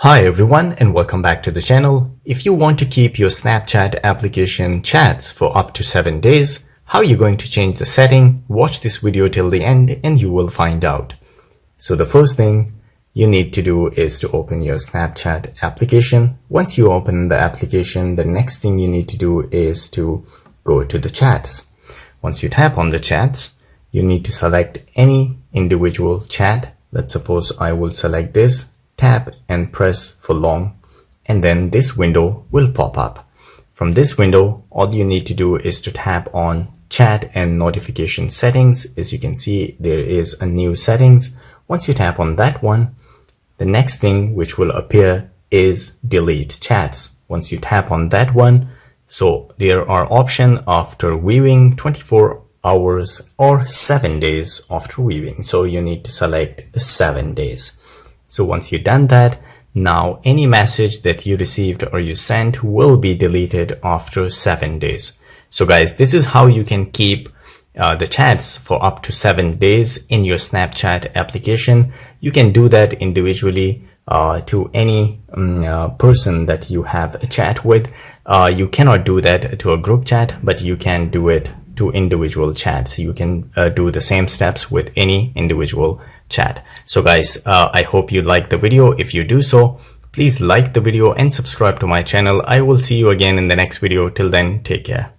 Hi everyone and welcome back to the channel. If you want to keep your Snapchat application chats for up to 7 days, how are you going to change the setting? Watch this video till the end and you will find out. So the first thing you need to do is to open your Snapchat application. Once you open the application, the next thing you need to do is to go to the chats. Once you tap on the chats, you need to select any individual chat. Let's suppose I will select this. Tap and press for long, and then this window will pop up. From this window, all you need to do is to tap on chat and notification settings. As you can see, there is a new settings. Once you tap on that one, the next thing which will appear is delete chats. Once you tap on that one, so there are options after viewing, 24 hours or 7 days after viewing. So you need to select 7 days. So once you've done that, now any message that you received or you sent will be deleted after 7 days. So guys, this is how you can keep the chats for up to 7 days in your Snapchat application. You can do that individually to any person that you have a chat with. You cannot do that to a group chat, but you can do it to individual chats. You can do the same steps with any individual chat. So guys, I hope you liked the video. If you do so, please like the video and subscribe to my channel. I will see you again in the next video. Till then, take care.